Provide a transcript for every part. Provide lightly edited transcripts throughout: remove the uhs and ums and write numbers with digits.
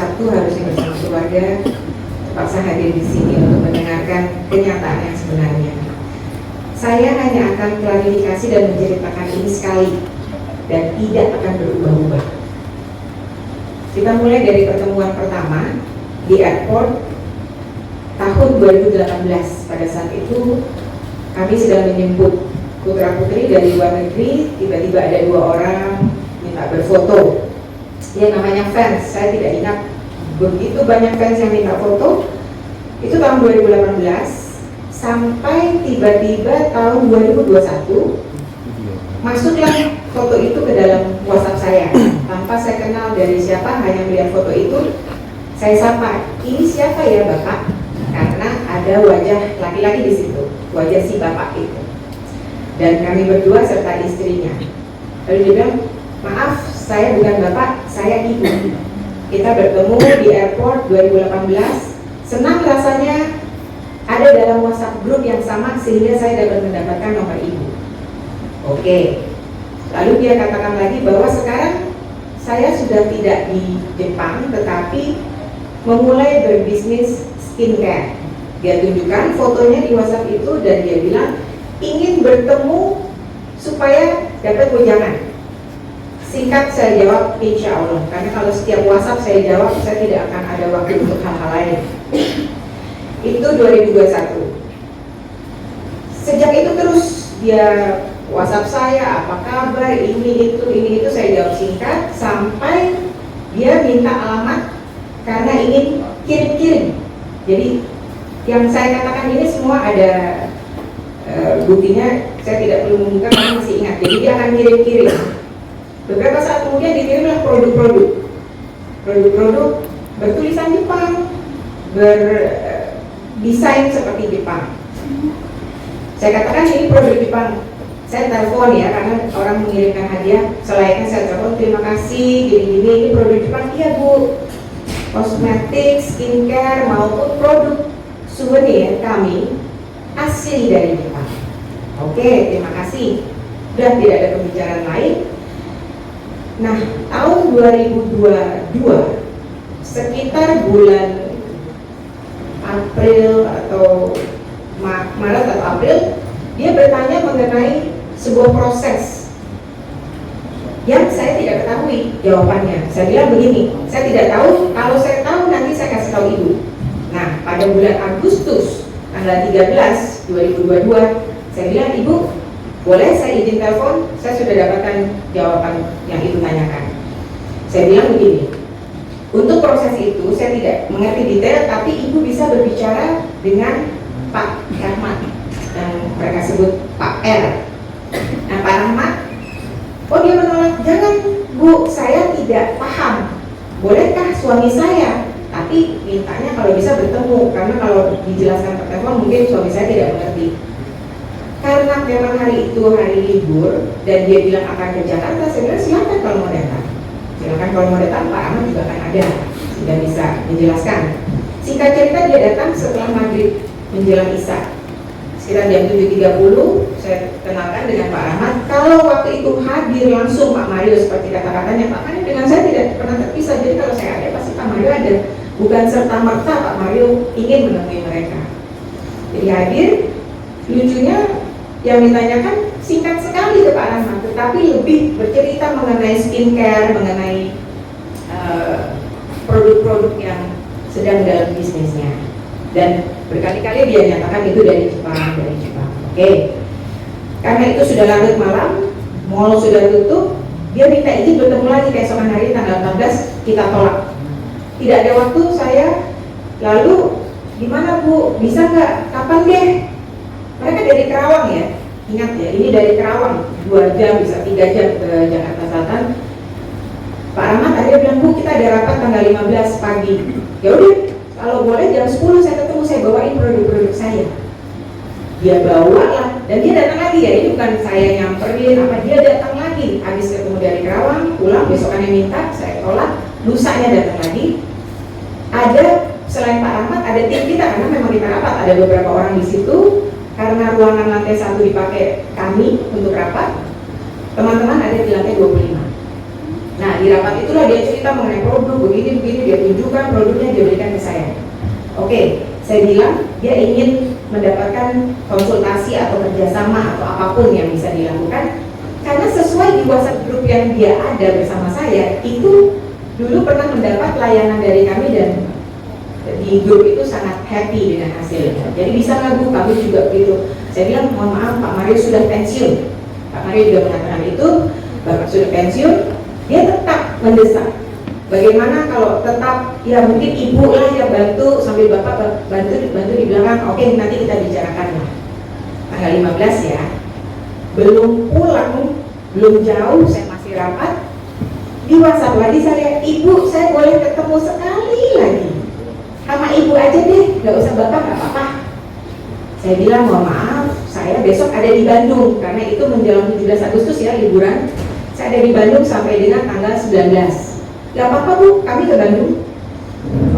Sabtu harusnya bersama keluarga, terpaksa hadir di sini untuk mendengarkan kenyataan yang sebenarnya. Saya hanya akan klarifikasi dan menceritakan ini sekali dan tidak akan berubah-ubah. Kita mulai dari pertemuan pertama di airport tahun 2018. Pada saat itu kami sedang menjemput putra putri dari luar negeri. Tiba-tiba ada 2 orang minta berfoto. Ya namanya fans, saya tidak ingat begitu banyak fans yang minta foto. Itu tahun 2018 sampai tiba-tiba tahun 2021 masuklah foto itu ke dalam WhatsApp saya tanpa saya kenal dari siapa, hanya melihat foto itu. Saya sapa, ini siapa ya Bapak? Karena ada wajah laki-laki di situ, wajah si bapak itu. Dan kami berdua serta istrinya. Lalu dia bilang, maaf, saya bukan bapak, saya ibu. Kita bertemu di airport 2018. Senang rasanya ada dalam WhatsApp grup yang sama sehingga saya dapat mendapatkan nomor ibu. Oke. Lalu dia katakan lagi bahwa sekarang saya sudah tidak di Jepang, tetapi memulai berbisnis skincare. Dia tunjukkan fotonya di WhatsApp itu dan dia bilang ingin bertemu supaya dapat wejangan. Singkat saya jawab insya Allah, karena kalau setiap WhatsApp saya jawab saya tidak akan ada waktu untuk hal-hal lain. Itu 2021. Sejak itu terus dia WhatsApp saya, apa kabar, ini itu saya jawab singkat sampai dia minta alamat karena ingin kirim-kirim. Jadi yang saya katakan ini semua ada buktinya, saya tidak perlu mengungkap karena masih ingat. Jadi dia akan kirim-kirim. Beberapa saat kemudian dikirimlah produk-produk bertulisan Jepang, berdesain seperti Jepang. Saya katakan ini produk Jepang. Saya telepon ya, karena orang mengirimkan hadiah, selayaknya saya telepon, terima kasih, gini-gini, ini produk Jepang. Iya Bu, kosmetik, skincare maupun produk souvenir kami asli dari Jepang. Oke, terima kasih. Sudah tidak ada pembicaraan lain. Nah, tahun 2022 sekitar bulan April atau Maret atau April, dia bertanya mengenai sebuah proses yang saya tidak ketahui jawabannya. Saya bilang begini, saya tidak tahu, kalau saya tahu nanti saya kasih tahu Ibu. Nah, pada bulan Agustus tanggal 13 2022, saya bilang, Ibu, boleh saya izin telepon? Saya sudah dapatkan jawaban yang Ibu tanyakan. Saya bilang begini, untuk proses itu saya tidak mengerti detail, tapi Ibu bisa berbicara dengan Pak Rahmat, yang mereka sebut Pak R. Nah, Pak Rahmat, oh dia menolak, jangan Bu, saya tidak paham. Bolehkah suami saya? Tapi mintanya kalau bisa bertemu, karena kalau dijelaskan per telepon mungkin suami saya tidak mengerti. Karena memang hari itu hari libur dan dia bilang akan ke Jakarta, saya bilang silakan kalau mau datang. Silakan kalau mau datang, Pak Ahmad juga akan ada, sudah bisa menjelaskan. Singkat cerita dia datang setelah maghrib menjelang Isya. Sekitar jam 7.30 saya kenalkan dengan Pak Ahmad. Kalau waktu itu hadir langsung Pak Mario seperti kata-katanya, Pak Mario dengan saya tidak pernah terpisah. Jadi kalau saya ada pasti Pak Mario ada. Bukan serta-merta Pak Mario ingin menemui mereka. Jadi hadir, lucunya yang ditanyakan singkat sekali ke Pak Rahmat, tetapi lebih bercerita mengenai skincare, mengenai produk-produk yang sedang dalam bisnisnya. Dan berkali-kali dia nyatakan itu dari Jepang. Oke. Karena itu sudah larut malam, mall sudah tutup, dia minta izin bertemu lagi keesokan hari tanggal 14, kita tolak. Tidak ada waktu saya, lalu gimana Bu, bisa nggak, kapan deh? Mereka dari Kerawang ya, ingat ya, ini dari Kerawang 2 jam, bisa 3 jam ke Jakarta Selatan. Pak Rahmat akhirnya bilang, Bu kita ada rapat tanggal 15 pagi. Ya udah, kalau boleh jam 10 saya ketemu, saya bawain produk-produk saya. Dia bawa lah, dan dia datang lagi ya, ini bukan saya nyamperin apa, dia datang lagi. Habis ketemu dari Kerawang, pulang, besokannya minta, saya tolak. Lusanya datang lagi. Ada selain Pak Rahmat, ada tim kita karena memang kita rapat, ada beberapa orang di situ. Karena ruangan lantai 1 dipakai kami untuk rapat, teman-teman ada di lantai 25. Nah, Nah, di rapat itulah dia cerita mengenai produk, begini-begini, dia tunjukkan produknya, dia berikan ke saya. Oke, saya bilang dia ingin mendapatkan konsultasi atau kerjasama atau apapun yang bisa dilakukan, karena sesuai di WhatsApp grup yang dia ada bersama saya, itu dulu pernah mendapat layanan dari kami dan di grup itu sangat happy dengan hasilnya. Jadi bisa nggak Bu, kami juga begitu. Saya bilang, mohon maaf Pak Mario sudah pensiun. Pak Mario juga mengatakan itu, Bapak sudah pensiun. Dia tetap mendesak. Bagaimana kalau tetap, ya mungkin ibu lah yang bantu sambil bapak bantu di belakang. Oke, nanti kita bicarakan lah. Tanggal 15 ya. Belum pulang, belum jauh, saya masih rapat. Di WhatsApp lagi saya, ibu saya boleh ketemu sekali lagi. Sama ibu aja deh, nggak usah bapak, nggak apa-apa. Saya bilang, mohon maaf, saya besok ada di Bandung karena itu menjelang 17 Agustus ya, liburan. Saya ada di Bandung sampai dengan tanggal 19. Gak apa-apa Bu, kami ke Bandung.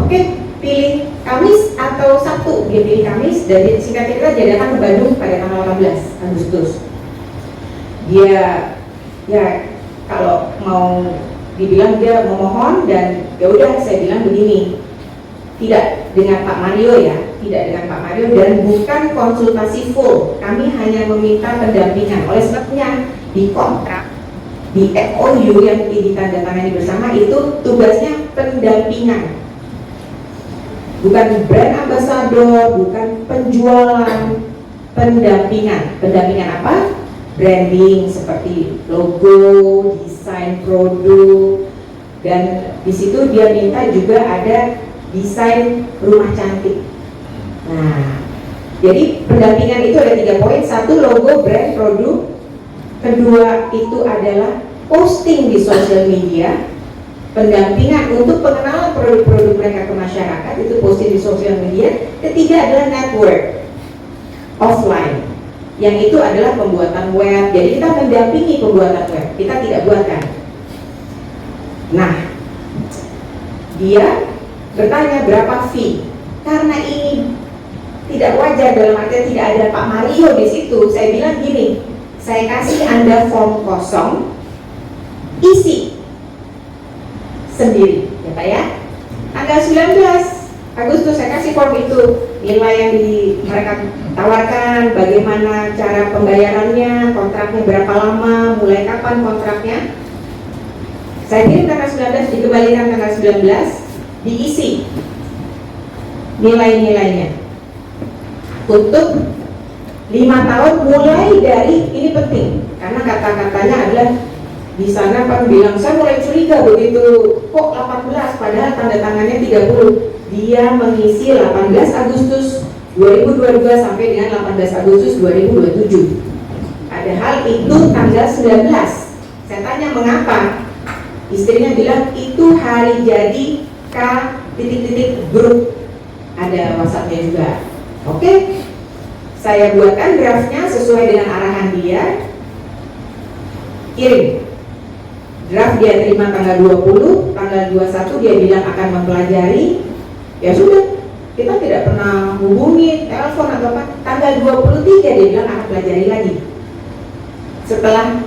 Oke, pilih Kamis atau Sabtu. Dia pilih Kamis dan singkat cerita dia datang ke Bandung pada tanggal 18 Agustus. Dia, ya kalau mau dibilang dia memohon dan ya udah saya bilang begini, tidak dengan Pak Mario ya, tidak dengan Pak Mario dan bukan konsultasi full. Kami hanya meminta pendampingan. Oleh sebabnya di kontrak, di MOU yang ditandatangani bersama itu tugasnya pendampingan, bukan brand ambassador, bukan penjualan, pendampingan. Pendampingan apa? Branding seperti logo, desain produk, dan di situ dia minta juga ada desain rumah cantik. Nah, jadi pendampingan itu ada 3 poin. 1, logo, brand, produk. Kedua itu adalah posting di sosial media, pendampingan untuk pengenalan produk-produk mereka ke masyarakat, itu posting di sosial media. Ketiga adalah network offline, yang itu adalah pembuatan web. Jadi kita mendampingi pembuatan web, kita tidak buatkan. Nah, dia bertanya berapa fee, karena ini tidak wajar dalam artian tidak ada Pak Mario di situ. Saya bilang gini, saya kasih Anda form kosong, isi sendiri, ya Pak ya. Tanggal 19 Agustus saya kasih form itu, nilai yang mereka tawarkan, bagaimana cara pembayarannya, kontraknya berapa lama, mulai kapan kontraknya. Saya kirim tanggal 19, dikembalikan tanggal 19, diisi nilai-nilainya untuk 5 tahun mulai dari, ini penting karena kata-katanya adalah di sana Pak bilang, saya mulai curiga begitu kok 18 padahal tanda tangannya 30. Dia mengisi 18 Agustus 2022 sampai dengan 18 Agustus 2027. Padahal itu tanggal 19. Saya tanya mengapa, istrinya bilang itu hari jadi K grup, ada WhatsAppnya juga. Oke, saya buatkan draftnya sesuai dengan arahan dia, kirim. Draft dia terima tanggal 20, tanggal 21 dia bilang akan mempelajari. Ya sudah, kita tidak pernah hubungi, telepon atau apa. Tanggal 23 dia bilang akan pelajari lagi. Setelah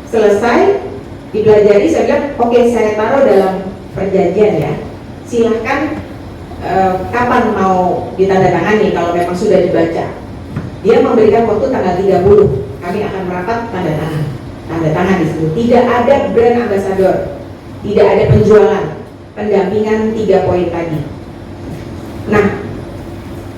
selesai dipelajari, saya bilang oke, saya taruh dalam perjanjian ya. Silahkan kapan mau ditandatangani kalau memang sudah dibaca. Dia memberikan waktu tanggal 30, kami akan merapat tanda tangan di situ. Tidak ada brand ambassador, tidak ada penjualan, pendampingan 3 poin tadi. Nah,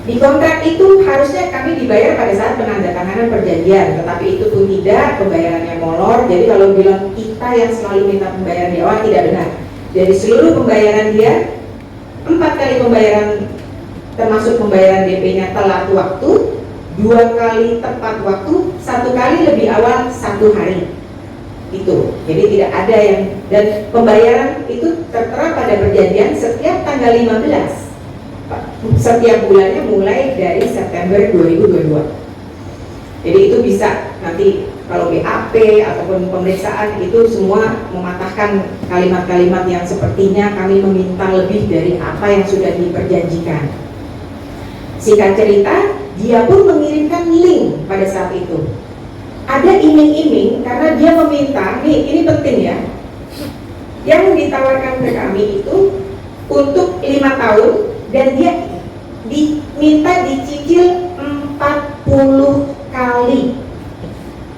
di kontrak itu harusnya kami dibayar pada saat penandatanganan perjanjian, tetapi itu pun tidak, pembayarannya molor. Jadi kalau bilang kita yang selalu minta pembayaran di awal, tidak benar. Jadi seluruh pembayaran dia, 4 kali pembayaran termasuk pembayaran DP-nya telat waktu, 2 kali tepat waktu, 1 kali lebih awal 1 hari. Itu, jadi tidak ada yang, dan pembayaran itu tertera pada perjanjian setiap tanggal 15 setiap bulannya mulai dari September 2022. Jadi itu bisa nanti kalau BAP ataupun pemeriksaan itu semua mematahkan kalimat-kalimat yang sepertinya kami meminta lebih dari apa yang sudah diperjanjikan. Singkat cerita, dia pun mengirimkan link pada saat itu. Ada iming-iming karena dia meminta, nih ini penting ya. yang ditawarkan ke kami itu untuk 5 tahun dan dia diminta dicicil 40 kali,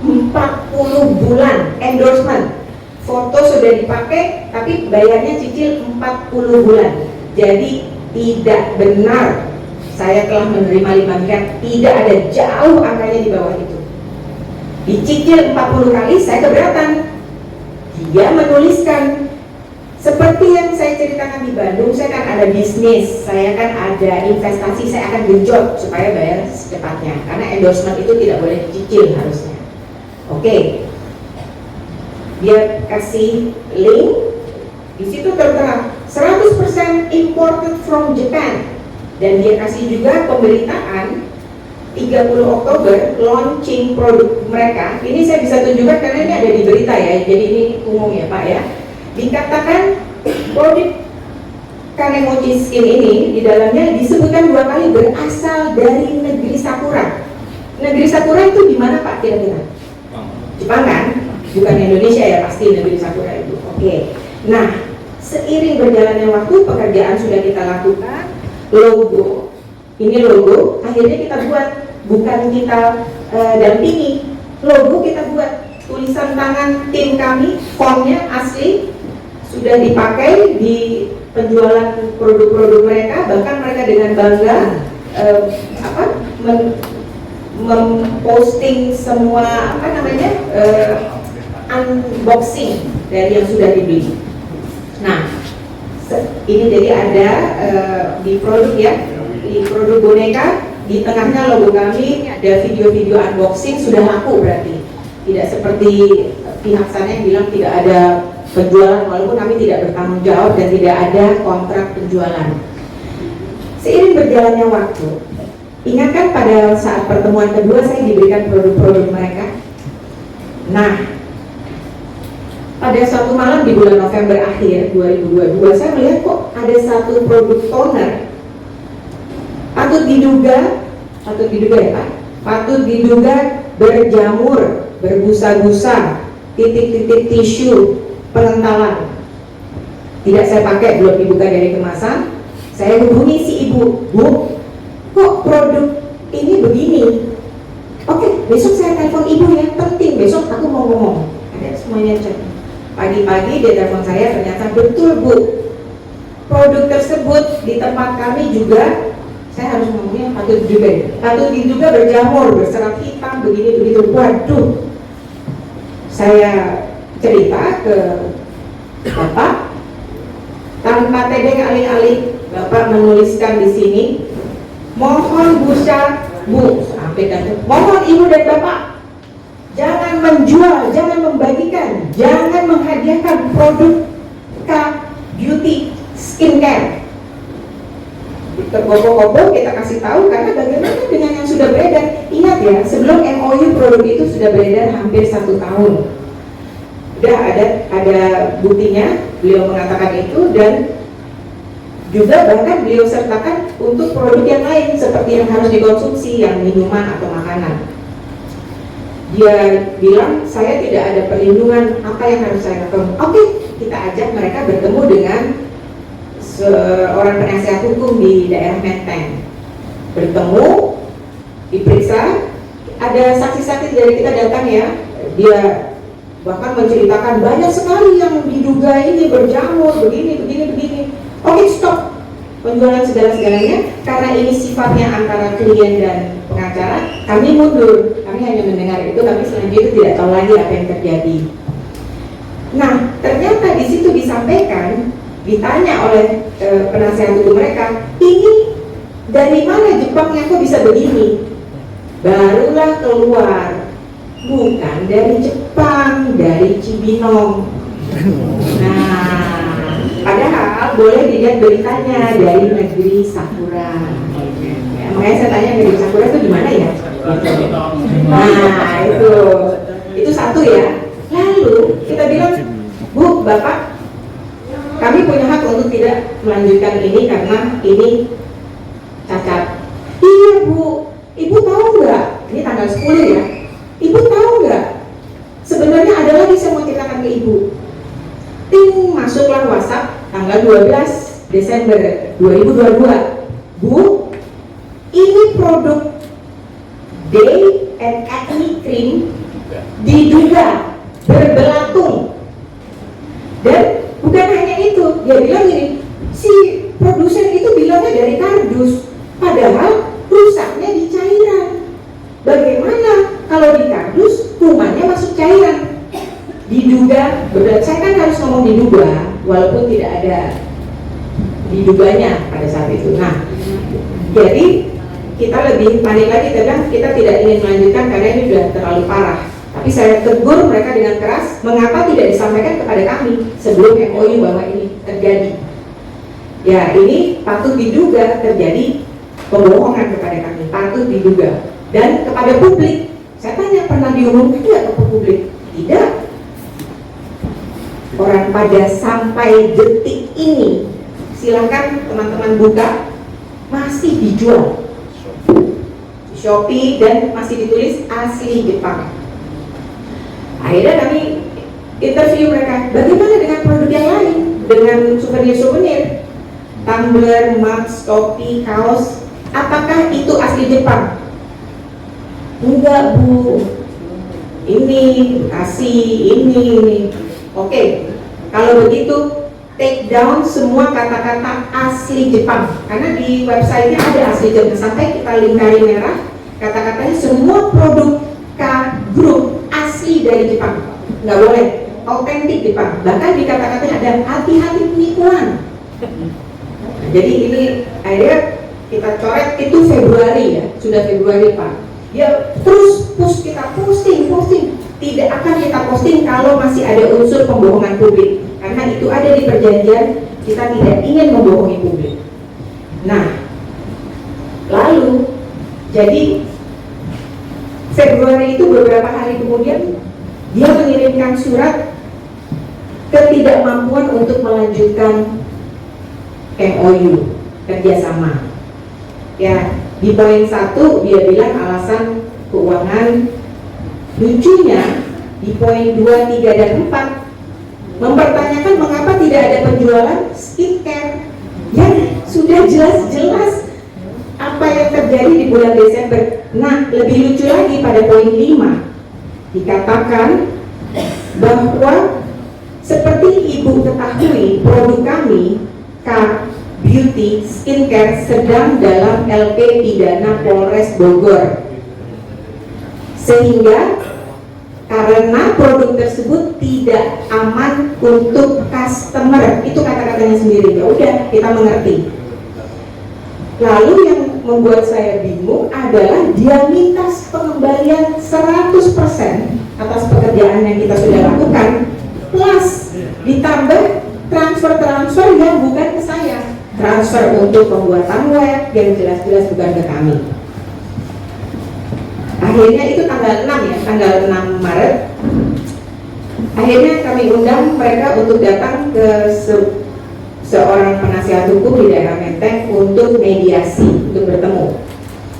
40 bulan endorsement. Foto sudah dipakai tapi bayarnya cicil 40 bulan. Jadi tidak benar saya telah menerima 5 miliar, tidak ada, jauh angkanya di bawah itu. Dicicil 40 kali, saya keberatan. Dia menuliskan seperti yang saya ceritakan di Bandung, saya kan ada bisnis, saya kan ada investasi, saya akan genjot supaya bayar secepatnya, karena endorsement itu tidak boleh dicicil harusnya. Oke, dia kasih link, di situ tertera 100% imported from Japan, dan dia kasih juga pemberitaan 30 Oktober launching produk mereka. Ini saya bisa tunjukkan karena ini ada di berita ya, jadi ini umum ya Pak ya. Dikatakan produk Kanemochi Skin ini di dalamnya disebutkan 2 kali berasal dari negeri Sakura. Negeri Sakura itu di mana Pak kira-kira? Jepang kan? Bukan Indonesia ya, pasti negeri Sakura itu. Oke. Nah, seiring berjalannya waktu, pekerjaan sudah kita lakukan, logo, ini logo, akhirnya kita buat, bukan kita dampingi, logo kita buat, tulisan tangan tim kami, fontnya asli, sudah dipakai di penjualan produk-produk mereka, bahkan mereka dengan bangga memposting semua unboxing dari yang sudah dibeli. Nah, ini jadi ada di produk ya, di produk boneka, di tengahnya logo kami, ada video-video unboxing, sudah laku berarti. Tidak seperti pihak sana yang bilang tidak ada penjualan, walaupun kami tidak bertanggung jawab dan tidak ada kontrak penjualan. Seiring berjalannya waktu, ingat kan pada saat pertemuan kedua saya diberikan produk-produk mereka. Nah, pada suatu malam di bulan November akhir 2022, saya melihat kok ada satu produk toner, patut diduga ya Pak, patut diduga berjamur, berbusa-busa, titik-titik tisu, pengentalan. Tidak saya pakai, belum dibuka dari kemasan. Saya hubungi si ibu, Bu, kok produk ini begini? Oke, besok saya telepon ibu ya, penting, besok aku mau ngomong. Ada semuanya cek. Pagi-pagi dia telepon saya, ternyata betul Bu, produk tersebut di tempat kami juga, saya harus ngomongnya patut diduga berjamur, berserat hitam, begini begitu. Waduh, saya cerita ke Bapak, tanpa tedeng alih-alih Bapak menuliskan di sini, mohon Bu, sampai dan mohon Ibu dan Bapak jangan menjual, jangan membagikan, jangan menghadiahkan produk K Beauty Skincare. Tergopoh-gopoh kita kasih tahu, karena bagaimana dengan yang sudah beredar. Ingat ya, sebelum MOU produk itu sudah beredar hampir 1 tahun. Udah ada buktinya, beliau mengatakan itu, dan juga bahkan beliau sertakan untuk produk yang lain seperti yang harus dikonsumsi, yang minuman atau makanan. Dia bilang saya tidak ada perlindungan, apa yang harus saya lakukan? Oke, kita ajak mereka bertemu dengan seorang penasihat hukum di daerah Menteng. Bertemu, diperiksa, ada saksi-saksi dari kita datang ya, dia bahkan menceritakan banyak sekali yang diduga ini berjamur, begini. Oke, stop penjualan segala-segalanya, karena ini sifatnya antara klien dan pengacara. Kami mundur, kami hanya mendengar itu, tapi selanjutnya itu tidak tahu lagi apa yang terjadi. Nah, ternyata di situ disampaikan, ditanya oleh penasihat hukum mereka, ini dari mana Jepangnya kok bisa begini? Barulah keluar, bukan dari Jepang, dari Cibinong. Nah, padahal boleh dilihat beritanya dari negeri Sakura. Ya, makanya saya tanya negeri Sakura itu di mana ya? Nah, itu satu ya. Lalu kita bilang, Bu, Bapak, kami punya hak untuk tidak melanjutkan ini karena ini cacat. Iya Bu, Ibu tahu nggak? Ini tanggal 10 ya. Ibu tahu nggak? Sebenarnya ada lagi saya mau ceritakan ke Ibu. Tim masuk tanggal 12 Desember 2022, Bu, ini produk Day and Acne Cream diduga berbelatung. Dan bukan hanya itu, dia bilang gini, si produsen itu bilangnya dari kardus, padahal rusaknya di cairan. Bagaimana kalau di kardus kumannya masuk cairan? Diduga berbelatung. Saya kan harus ngomong diduga, walaupun tidak ada diduganya pada saat itu. Nah, jadi kita lebih panik lagi karena kita tidak ingin melanjutkan karena ini sudah terlalu parah. Tapi saya tegur mereka dengan keras, mengapa tidak disampaikan kepada kami sebelum MOU bahwa ini terjadi. Ya, ini patut diduga terjadi pembohongan kepada kami, patut diduga. Dan kepada publik, saya tanya, pernah diumumkan tidak ke publik? Tidak. Orang pada sampai detik ini, silakan teman-teman buka, masih dijual di Shopee dan masih ditulis asli Jepang. Akhirnya kami interview mereka, bagaimana dengan produk yang lain, dengan souvenir-souvenir, tumbler, mug, topi, kaos, apakah itu asli Jepang? Enggak, Bu, ini ini. Oke, kalau begitu take down semua kata-kata asli Jepang, karena di websitenya ada asli Jepang. Sampai kita lingkari merah, kata-katanya semua produk K Group asli dari Jepang, nggak boleh autentik Jepang. Bahkan di kata-katanya ada hati-hati penipuan. Nah, jadi ini akhirnya kita coret, itu Februari ya, sudah Februari Pak. Ya terus kita posting. Tidak akan kita posting kalau masih ada unsur pembohongan publik, karena itu ada di perjanjian, kita tidak ingin membohongi publik. Nah, lalu jadi Februari itu beberapa hari kemudian dia mengirimkan surat ketidakmampuan untuk melanjutkan MOU kerjasama. Ya, di poin 1 dia bilang alasan keuangan. Lucunya di poin 2, 3, dan 4 mempertanyakan mengapa tidak ada penjualan skincare yang sudah jelas-jelas apa yang terjadi di bulan Desember. Nah, lebih lucu lagi pada poin 5 dikatakan bahwa seperti Ibu ketahui, produk kami K Beauty Skincare sedang dalam LP pidana Polres Bogor, sehingga karena produk tersebut tidak aman untuk customer. Itu kata-katanya sendiri. Ya udah, kita mengerti. Lalu yang membuat saya bingung adalah dia minta pengembalian 100% atas pekerjaan yang kita sudah lakukan, plus ditambah transfer yang bukan ke saya, transfer untuk pembuatan web yang jelas-jelas bukan ke kami. Akhirnya itu tanggal 6 ya, tanggal 6 Maret. Akhirnya kami undang mereka untuk datang ke seorang penasihat hukum di daerah Menteng untuk mediasi, untuk bertemu.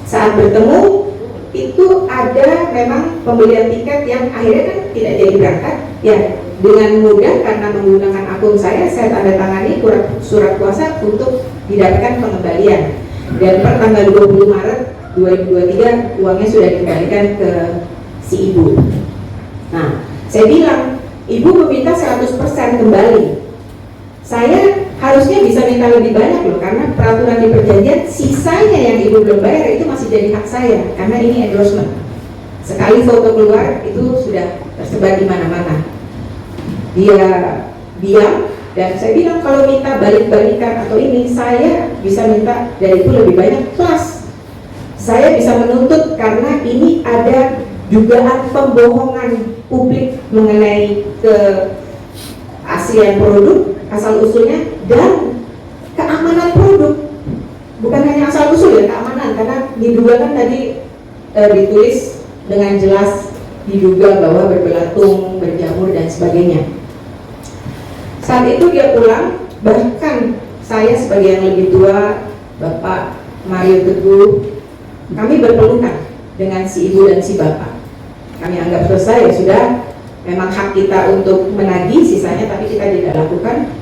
Saat bertemu itu ada memang pembelian tiket yang akhirnya kan tidak jadi berangkat. Ya, dengan mudah karena menggunakan akun saya tanda tangani surat kuasa untuk didapatkan pengembalian. Dan per tanggal 20 Maret 2023 uangnya sudah dikembalikan ke si ibu. Nah, saya bilang, ibu meminta 100% kembali. Saya harusnya bisa minta lebih banyak loh, karena peraturan di perjanjian sisanya yang ibu belum bayar itu masih jadi hak saya, karena ini endorsement. Sekali foto keluar itu sudah tersebar di mana-mana. Dia diam dan saya bilang kalau minta balik-balikan atau ini, saya bisa minta dari itu lebih banyak, plus saya bisa menuntut karena ini ada dugaan pembohongan publik mengenai keaslian produk, asal usulnya, dan keamanan produk. Bukan hanya asal usul ya, keamanan, karena diduga kan tadi ditulis dengan jelas diduga bahwa berbelatung, berjamur dan sebagainya. Saat itu dia pulang, bahkan saya sebagai yang lebih tua, Bapak Mario Teguh, kami berpelukan dengan si ibu dan si bapak. Kami anggap selesai, ya sudah, memang hak kita untuk menagih sisanya, tapi kita tidak lakukan.